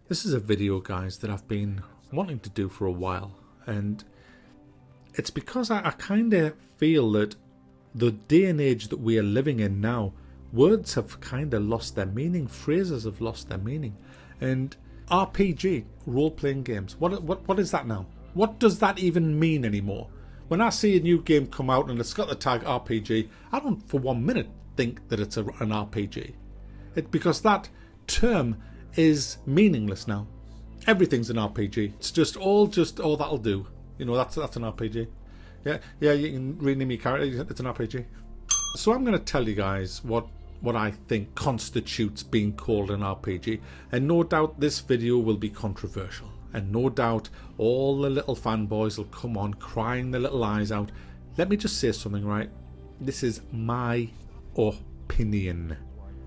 This is a video, guys, that I've been wanting to do for a while, and it's because I kind of feel that the day and age that we are living in now, words have kind of lost their meaning, phrases have lost their meaning, and RPG, role-playing games, what is that now? What does that even mean anymore? When I see a new game come out and it's got the tag RPG, I don't for 1 minute think that it's an RPG. Because that term is meaningless now. Everything's an RPG. It's just all that'll do. You know, that's an RPG. Yeah, you can rename your character, it's an RPG. So I'm going to tell you guys what I think constitutes being called an RPG, and no doubt this video will be controversial, and no doubt all the little fanboys will come on crying their little eyes out. Let me just say something, right? This is my opinion.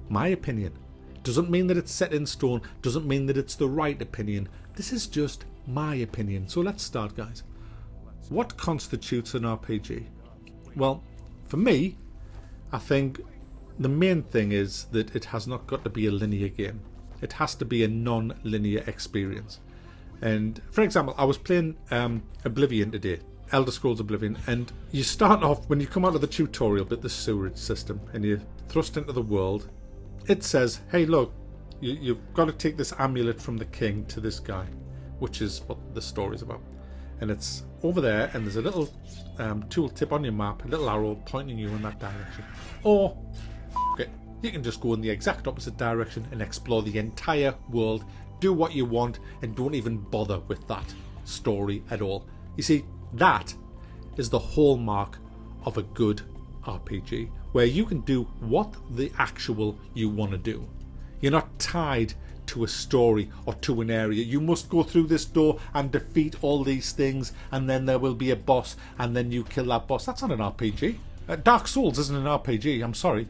My opinion. Doesn't mean that it's set in stone, doesn't mean that it's the right opinion. This is just my opinion. So let's start, guys. What constitutes an RPG? Well, for me, I think the main thing is that it has not got to be a linear game. It has to be a non-linear experience. And for example, I was playing Oblivion today, Elder Scrolls Oblivion, and you start off, when you come out of the tutorial bit, the sewerage system, and you're thrust into the world, it says, hey look, you've got to take this amulet from the king to this guy, which is what the story's about. And it's over there, and there's a little tooltip on your map, a little arrow pointing you in that direction. Or, okay, you can just go in the exact opposite direction and explore the entire world, do what you want, and don't even bother with that story at all. You see, that is the hallmark of a good RPG, where you can do what the actual you want to do. You're not tied to a story or to an area. You must go through this door and defeat all these things, and then there will be a boss, and then you kill that boss. That's not an RPG. Dark Souls isn't an RPG, I'm sorry.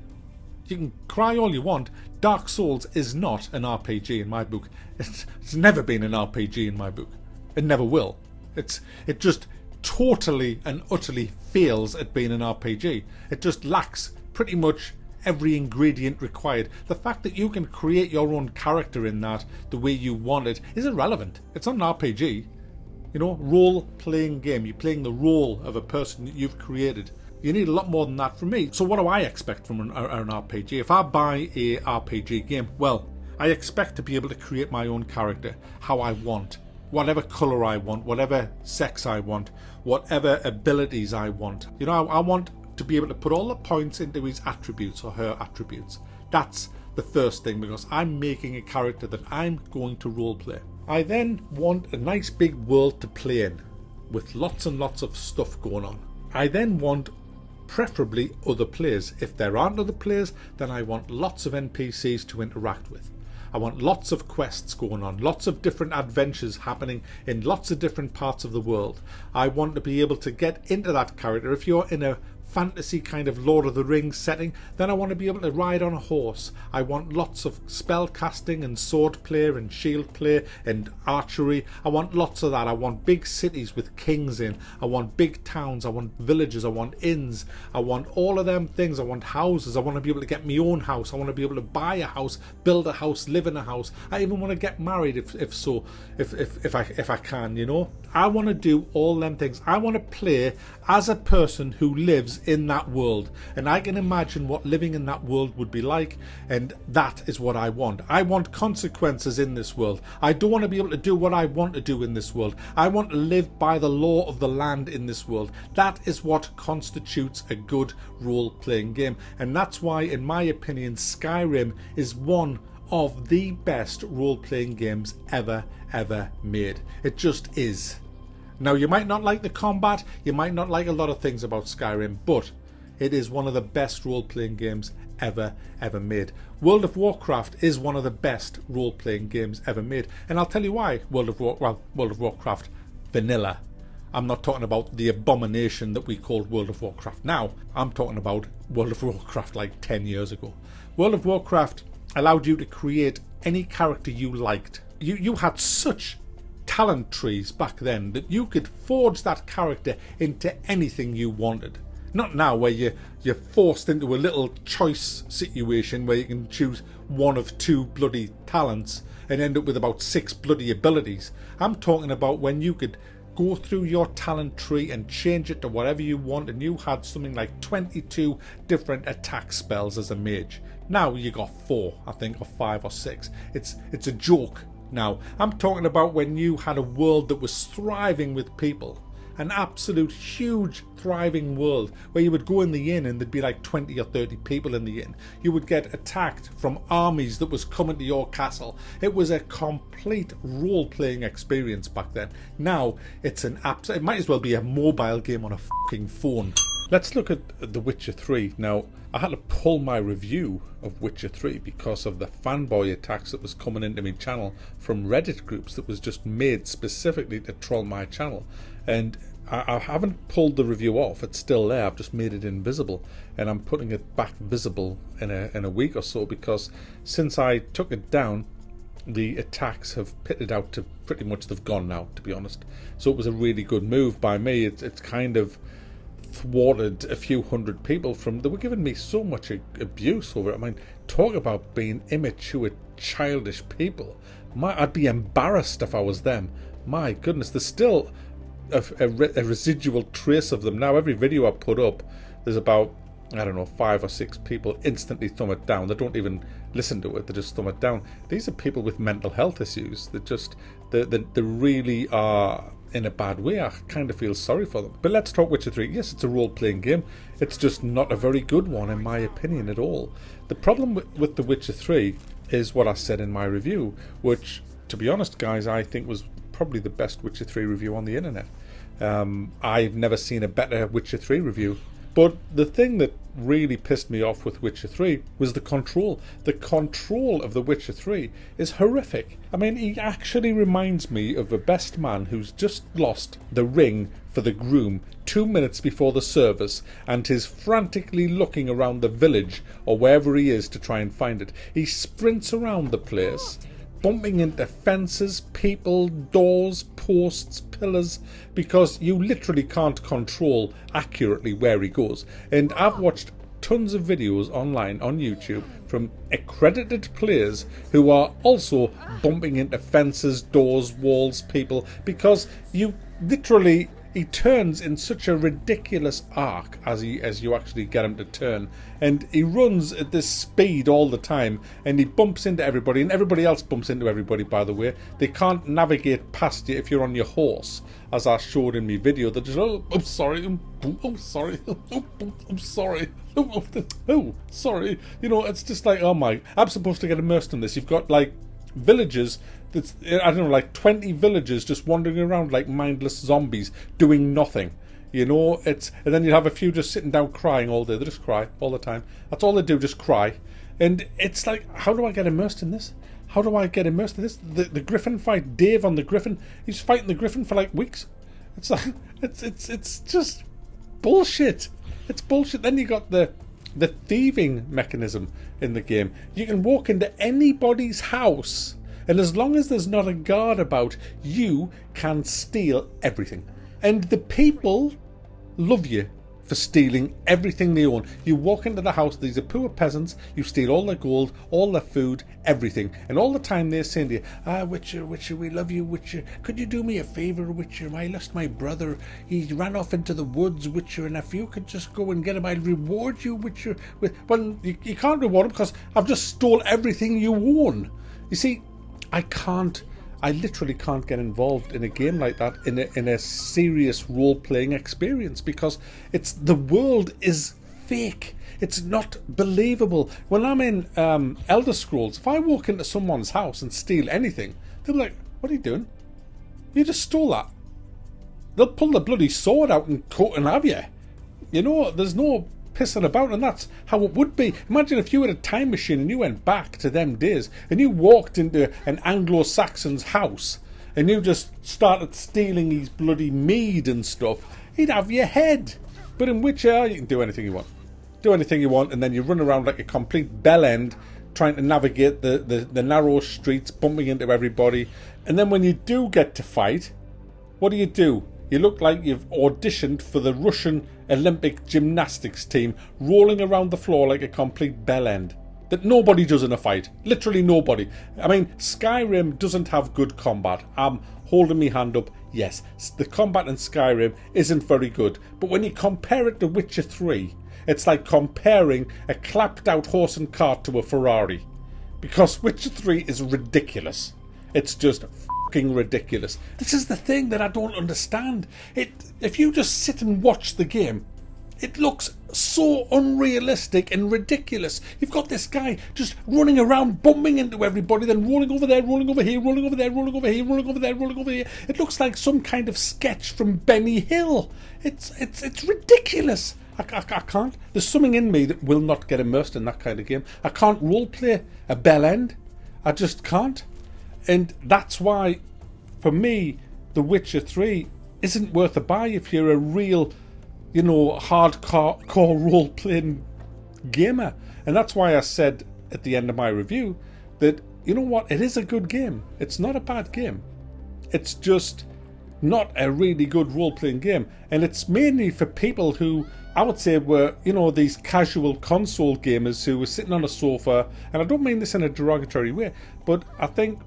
You can cry all you want. Dark Souls is not an RPG in my book. It's never been an RPG in my book. It never will. It just totally and utterly fails at being an RPG. It just lacks pretty much every ingredient required. The fact that you can create your own character in that the way you want it is irrelevant. It's not an RPG. You know, role-playing game. You're playing the role of a person that you've created. You need a lot more than that from me. So what do I expect from an RPG? If I buy a RPG game, well, I expect to be able to create my own character how I want. Whatever colour I want, whatever sex I want, whatever abilities I want. You know, I want to be able to put all the points into his attributes or her attributes. That's the first thing, because I'm making a character that I'm going to roleplay. I then want a nice big world to play in, with lots and lots of stuff going on. I then want preferably other players. If there aren't other players, then I want lots of NPCs to interact with. I want lots of quests going on, lots of different adventures happening in lots of different parts of the world. I want to be able to get into that character. If you're in a fantasy kind of Lord of the Rings setting, then I want to be able to ride on a horse. I want lots of spell casting and sword play and shield play and archery. I want lots of that. I want big cities with kings in. I want big towns. I want villages. I want inns. I want all of them things. I want houses. I want to be able to get my own house. I want to be able to buy a house, build a house, live in a house. I even want to get married if I can, you know. I want to do all them things. I want to play as a person who lives in that world, and I can imagine what living in that world would be like, and that is what I want. I want consequences in this world. I don't want to be able to do what I want to do in this world. I want to live by the law of the land in this world. That is what constitutes a good role-playing game, and that's why, in my opinion, Skyrim is one of the best role-playing games ever made. It just is. Now, you might not like the combat, you might not like a lot of things about Skyrim, but it is one of the best role-playing games ever made. World of Warcraft is one of the best role-playing games ever made, and I'll tell you why. World of Warcraft vanilla. I'm not talking about the abomination that we called World of Warcraft now. I'm talking about World of Warcraft like 10 years ago. World of Warcraft allowed you to create any character you liked. You had such talent trees back then that you could forge that character into anything you wanted. Not now, where you're forced into a little choice situation where you can choose one of two bloody talents and end up with about 6 bloody abilities. I'm talking about when you could go through your talent tree and change it to whatever you want, and you had something like 22 different attack spells as a mage. Now you got 4, I think, or 5 or 6. It's a joke now. I'm talking about when you had a world that was thriving with people. An absolute huge thriving world where you would go in the inn and there'd be like 20 or 30 people in the inn. You would get attacked from armies that was coming to your castle. It was a complete role-playing experience back then. Now it's an it might as well be a mobile game on a fucking phone. Let's look at The Witcher 3. Now, I had to pull my review of Witcher 3 because of the fanboy attacks that was coming into my channel from Reddit groups that was just made specifically to troll my channel. And I haven't pulled the review off. It's still there. I've just made it invisible, and I'm putting it back visible in a week or so, because since I took it down, the attacks have pitted out to pretty much they've gone now, to be honest. So it was a really good move by me. It's kind of thwarted a few hundred people from, they were giving me so much abuse over it. I mean, talk about being immature, childish people. I'd be embarrassed if I was them. My goodness, there's still a residual trace of them now. Every video I put up, there's about, I don't know, 5 or 6 people instantly thumb it down. They don't even listen to it, they just thumb it down. These are people with mental health issues that just they really are in a bad way. I kind of feel sorry for them. But let's talk Witcher 3. Yes, it's a role-playing game. It's just not a very good one in my opinion at all. The problem with The Witcher 3 is what I said in my review, which, to be honest guys, I think was probably the best Witcher 3 review on the internet. I've never seen a better Witcher 3 review. But the thing that really pissed me off with Witcher 3 was the control. The control of The Witcher 3 is horrific. I mean, he actually reminds me of a best man who's just lost the ring for the groom 2 minutes before the service and is frantically looking around the village or wherever he is to try and find it. He sprints around the place, bumping into fences, people, doors, posts, pillars, because you literally can't control accurately where he goes. And I've watched tons of videos online on YouTube from accredited players who are also bumping into fences, doors, walls, people, because you literally, he turns in such a ridiculous arc as you actually get him to turn, and he runs at this speed all the time, and he bumps into everybody, and everybody else bumps into everybody, by the way. They can't navigate past you if you're on your horse, as I showed in my video. They're just, oh, I'm sorry, oh, sorry, oh, I'm sorry, oh, sorry. You know, it's just like, oh my, I'm supposed to get immersed in this. You've got like villagers that's, I don't know, like 20 villagers just wandering around like mindless zombies doing nothing. You know, and then you have a few just sitting down crying all day. They just cry all the time. That's all they do, just cry. And it's like, how do I get immersed in this? How do I get immersed in this? The Griffin fight, Dave on the Griffin, he's fighting the Griffin for like weeks. It's like, it's just bullshit. It's bullshit. Then you got the thieving mechanism in the game. You can walk into anybody's house, and as long as there's not a guard about, you can steal everything. And the people love you for stealing everything they own. You walk into the house, these are poor peasants, you steal all their gold, all their food, everything. And all the time they're saying to you, Witcher, Witcher, we love you, Witcher. Could you do me a favour, Witcher? I lost my brother. He ran off into the woods, Witcher, and if you could just go and get him, I'd reward you, Witcher. Well, you can't reward him because I've just stole everything you own. You see, I literally can't get involved in a game like that in a serious role-playing experience, because the world is fake. It's not believable. When I'm in Elder Scrolls, if I walk into someone's house and steal anything, they're like, what are you doing? You just stole that. They'll pull the bloody sword out and cut and have you. You know, there's no pissing about, and that's how it would be. Imagine if you had a time machine and you went back to them days and you walked into an Anglo-Saxon's house and you just started stealing his bloody mead and stuff. He'd have your head. But in Witcher, you can do anything you want. Do anything you want, and then you run around like a complete bellend trying to navigate the narrow streets, bumping into everybody. And then when you do get to fight, what do? You look like you've auditioned for the Russian Olympic gymnastics team, rolling around the floor like a complete bellend. that nobody does in a fight. Literally nobody. I mean, Skyrim doesn't have good combat. I'm holding my hand up. Yes, the combat in Skyrim isn't very good. But when you compare it to Witcher 3, it's like comparing a clapped out horse and cart to a Ferrari. Because Witcher 3 is ridiculous. It's just fucking ridiculous. This is the thing that I don't understand. If you just sit and watch the game, it looks so unrealistic and ridiculous. You've got this guy just running around, bumping into everybody, then rolling over there, rolling over here, rolling over there, rolling over here, rolling over there, rolling over here. It looks like some kind of sketch from Benny Hill. It's ridiculous. I can't. There's something in me that will not get immersed in that kind of game. I can't roleplay a bell end. I just can't. And that's why, for me, The Witcher 3 isn't worth a buy if you're a real, hardcore role-playing gamer. And that's why I said at the end of my review that, you know what, it is a good game. It's not a bad game. It's just not a really good role-playing game. And it's mainly for people who, I would say, were, these casual console gamers who were sitting on a sofa. And I don't mean this in a derogatory way, but I think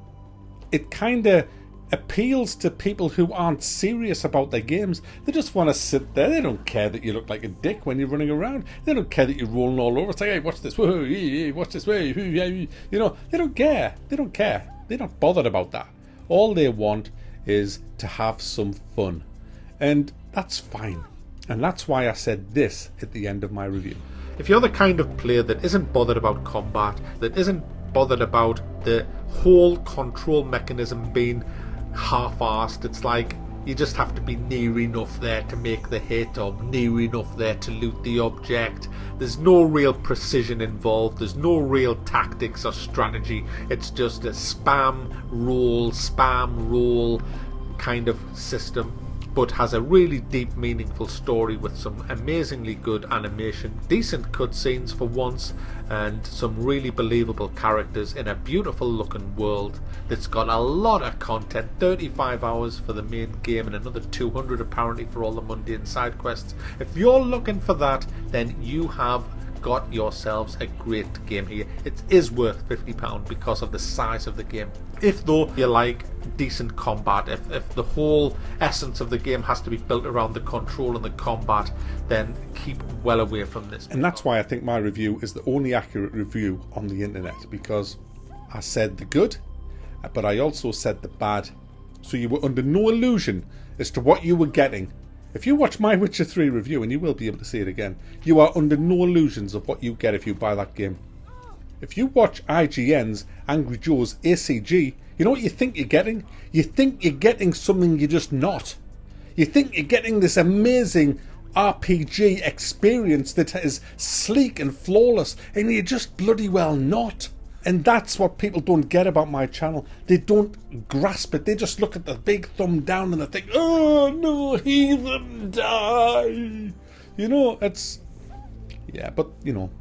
it kind of appeals to people who aren't serious about their games. They just want to sit there. They don't care that you look like a dick when you're running around. They don't care that you're rolling all over. It's like, hey, watch this. Whoa, watch this way. They don't care. They don't care. They're not bothered about that. All they want is to have some fun. And that's fine. And that's why I said this at the end of my review. If you're the kind of player that isn't bothered about combat, that isn't bothered about the whole control mechanism being half-arsed, it's like you just have to be near enough there to make the hit or near enough there to loot the object. There's no real precision involved. There's no real tactics or strategy. It's just a spam roll kind of system, but has a really deep, meaningful story with some amazingly good animation, decent cutscenes for once, and some really believable characters in a beautiful looking world that's got a lot of content. 35 hours for the main game and another 200 apparently for all the mundane side quests. If you're looking for that, then you have got yourselves a great game here. It is worth £50 because of the size of the game. If though you like decent combat, if the whole essence of the game has to be built around the control and the combat, then keep well away from this. And that's why I think my review is the only accurate review on the internet, because I said the good, but I also said the bad, so you were under no illusion as to what you were getting. If you watch my Witcher 3 review, and you will be able to see it again, you are under no illusions of what you get if you buy that game. If you watch IGN's Angry Joe's ACG, you know what you think you're getting? You think you're getting something you're just not. You think you're getting this amazing RPG experience that is sleek and flawless, and you're just bloody well not. And that's what people don't get about my channel. They don't grasp it. They just look at the big thumb down and they think, oh no, heathen die. It's... Yeah, but,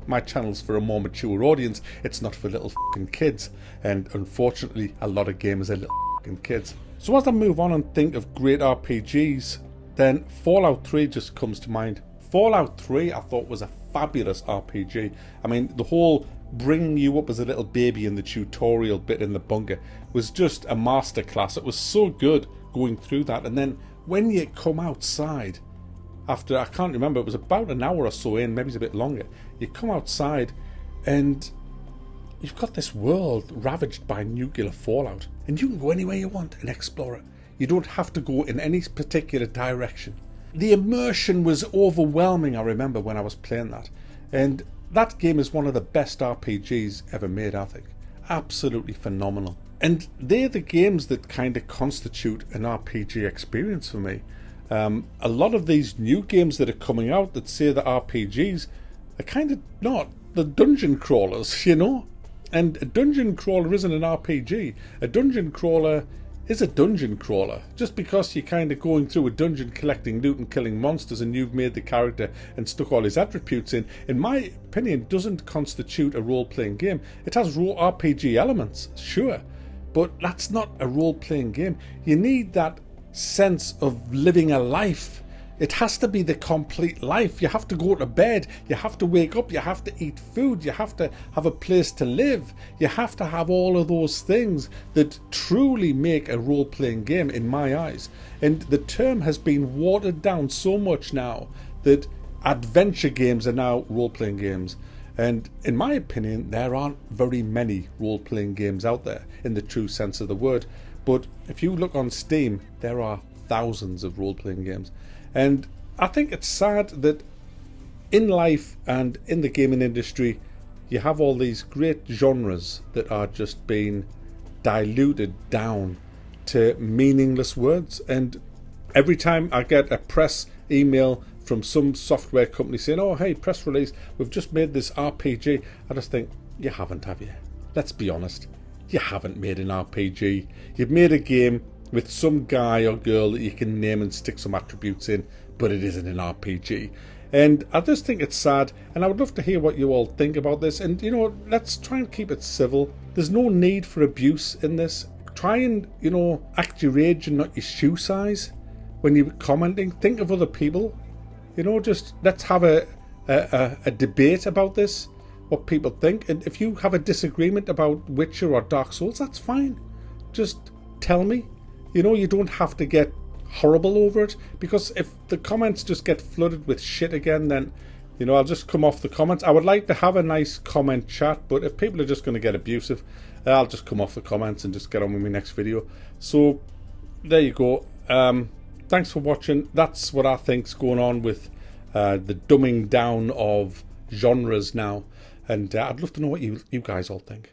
my channel's for a more mature audience. It's not for little fucking kids. And unfortunately, a lot of gamers are little fucking kids. So as I move on and think of great RPGs, then Fallout 3 just comes to mind. Fallout 3 I thought was a fabulous RPG. I mean, the whole bringing you up as a little baby in the tutorial bit in the bunker was just a masterclass. It was so good going through that. And then when you come outside, after, I can't remember, it was about an hour or so in, maybe it's a bit longer, you come outside and you've got this world ravaged by nuclear fallout, and you can go anywhere you want and explore it. You don't have to go in any particular direction. The immersion was overwhelming, I remember, when I was playing that. And that game is one of the best RPGs ever made, I think. Absolutely phenomenal. And they're the games that kind of constitute an RPG experience for me. A lot of these new games that are coming out that say they're RPGs are kind of not. The dungeon crawlers, And a dungeon crawler isn't an RPG. A dungeon crawler is a dungeon crawler. Just because you're kind of going through a dungeon collecting loot and killing monsters and you've made the character and stuck all his attributes in my opinion, doesn't constitute a role-playing game. It has RPG elements, sure, but that's not a role-playing game. You need that sense of living a life. It has to be the complete life. You have to go to bed, you have to wake up, you have to eat food, you have to have a place to live. You have to have all of those things that truly make a role-playing game in my eyes. And the term has been watered down so much now that adventure games are now role-playing games. And in my opinion, there aren't very many role-playing games out there in the true sense of the word. But if you look on Steam, there are thousands of role-playing games. And I think it's sad that in life and in the gaming industry, you have all these great genres that are just being diluted down to meaningless words. And every time I get a press email from some software company saying, oh hey, press release, we've just made this RPG, I just think, you haven't, have you? Let's be honest, you haven't made an RPG. You've made a game with some guy or girl that you can name and stick some attributes in, but it isn't an RPG. And I just think it's sad, and I would love to hear what you all think about this. And you know, let's try and keep it civil. There's no need for abuse in this. Try and, you know, act your age and not your shoe size when you're commenting. Think of other people. You know, just let's have a debate about this, what people think. And if you have a disagreement about Witcher or Dark Souls, that's fine. Just tell me. You know, you don't have to get horrible over it, because if the comments just get flooded with shit again, then, you know, I'll just come off the comments. I would like to have a nice comment chat, but if people are just going to get abusive, I'll just come off the comments and just get on with my next video. So there you go. Thanks for watching. That's what I think's going on with the dumbing down of genres now, and I'd love to know what you guys all think.